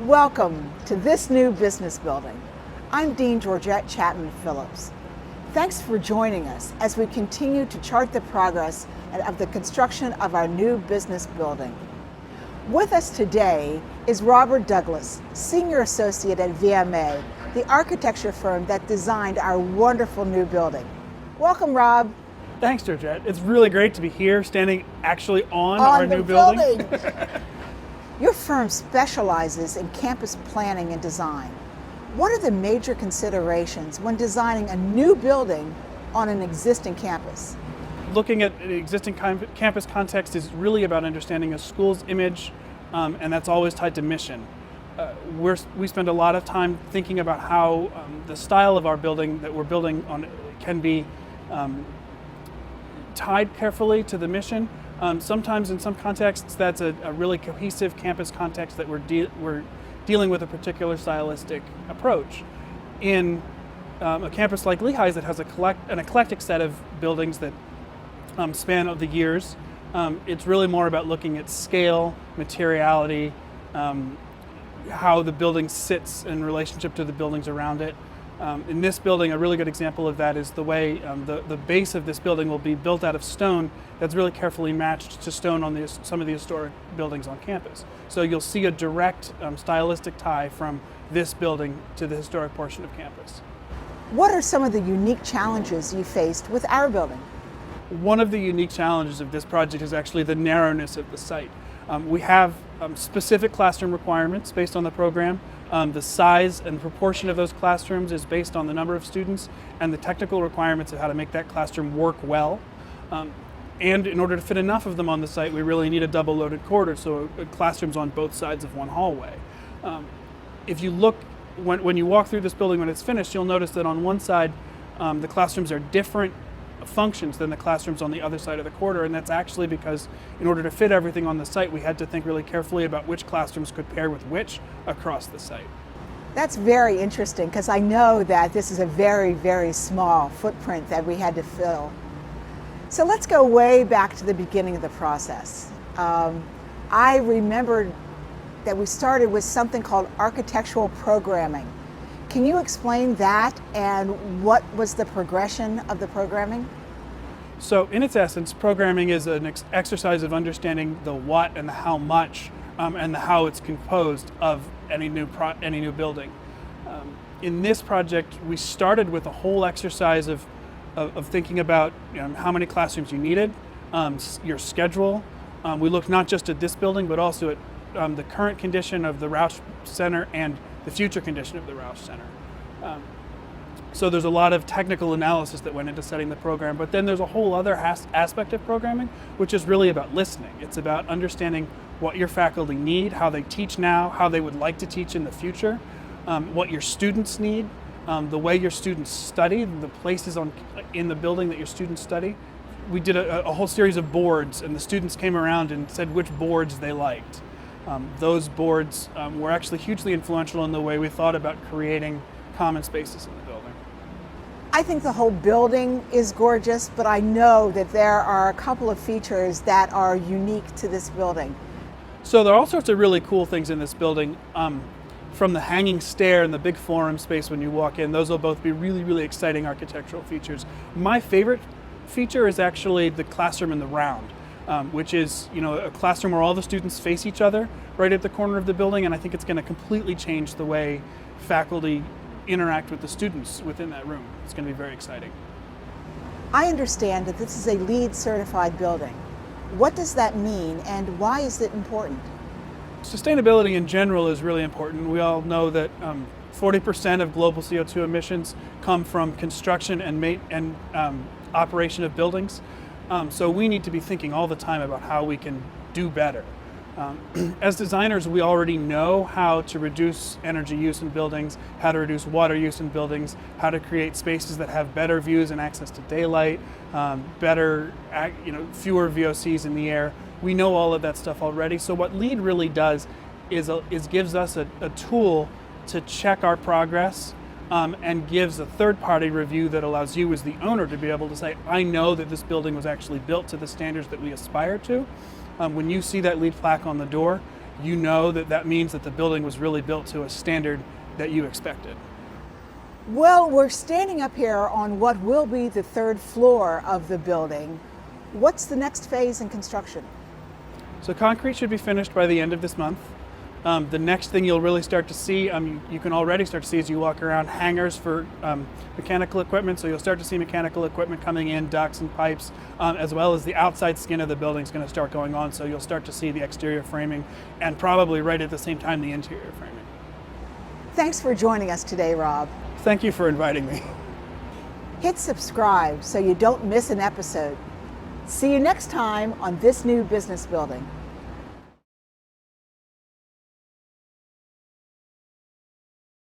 Welcome to this new business building. I'm Dean Georgette Chapman Phillips. Thanks for joining us as we continue to chart the progress of the construction of our new business building. With us today is Robert Douglas, Senior Associate at VMA, the architecture firm that designed our wonderful new building. Welcome, Rob. Thanks, Georgette. It's really great to be here, standing actually on our new building. Your firm specializes in campus planning and design. What are the major considerations when designing a new building on an existing campus? Looking at the existing campus context is really about understanding a school's image, and that's always tied to mission. We spend a lot of time thinking about how the style of our building that we're building on can be tied carefully to the mission. Sometimes in some contexts that's a really cohesive campus context that we're dealing with a particular stylistic approach. In a campus like Lehigh's that has an eclectic set of buildings that span of the years, it's really more about looking at scale, materiality, how the building sits in relationship to the buildings around it. In this building, a really good example of that is the way the base of this building will be built out of stone that's really carefully matched to stone on some of the historic buildings on campus. So you'll see a direct stylistic tie from this building to the historic portion of campus. What are some of the unique challenges you faced with our building? One of the unique challenges of this project is actually the narrowness of the site. We have specific classroom requirements based on the program. The size and proportion of those classrooms is based on the number of students and the technical requirements of how to make that classroom work well. And in order to fit enough of them on the site, we really need a double loaded corridor, so classrooms on both sides of one hallway. If you look, when you walk through this building when it's finished, you'll notice that on one side, the classrooms are different functions than the classrooms on the other side of the corridor, and that's actually because in order to fit everything on the site, we had to think really carefully about which classrooms could pair with which across the site. That's very interesting because I know that this is a very, very small footprint that we had to fill. So let's go way back to the beginning of the process. I remembered that we started with something called architectural programming. Can you explain that and what was the progression of the programming? So in its essence, programming is an exercise of understanding the what and the how much and the how it's composed of any new building. In this project, we started with a whole exercise of thinking about how many classrooms you needed, your schedule. We looked not just at this building, but also at the current condition of the Rauch Center and the future condition of the Rauch Center. So there's a lot of technical analysis that went into setting the program, but then there's a whole other aspect of programming, which is really about listening. It's about understanding what your faculty need, how they teach now, how they would like to teach in the future, what your students need, the way your students study, the places in the building that your students study. We did a whole series of boards, and the students came around and said which boards they liked. Those boards were actually hugely influential in the way we thought about creating common spaces in the building. I think the whole building is gorgeous, but I know that there are a couple of features that are unique to this building. So there are all sorts of really cool things in this building. From the hanging stair and the big forum space when you walk in, those will both be really, really exciting architectural features. My favorite feature is actually the classroom in the round. Which is a classroom where all the students face each other right at the corner of the building, and I think it's going to completely change the way faculty interact with the students within that room. It's going to be very exciting. I understand that this is a LEED certified building. What does that mean and why is it important? Sustainability in general is really important. We all know that 40% of global CO2 emissions come from construction and operation of buildings. So we need to be thinking all the time about how we can do better. As designers, we already know how to reduce energy use in buildings, how to reduce water use in buildings, how to create spaces that have better views and access to daylight, fewer VOCs in the air. We know all of that stuff already. So what LEED really does is gives us a tool to check our progress. And gives a third-party review that allows you as the owner to be able to say, I know that this building was actually built to the standards that we aspire to. When you see that LEED plaque on the door, you know that means that the building was really built to a standard that you expected. Well, we're standing up here on what will be the third floor of the building. What's the next phase in construction? So concrete should be finished by the end of this month. The next thing you'll really start to see, you can already start to see as you walk around, hangars for mechanical equipment. So you'll start to see mechanical equipment coming in, ducts and pipes, as well as the outside skin of the building is going to start going on. So you'll start to see the exterior framing and probably right at the same time the interior framing. Thanks for joining us today, Rob. Thank you for inviting me. Hit subscribe so you don't miss an episode. See you next time on This New Business Building.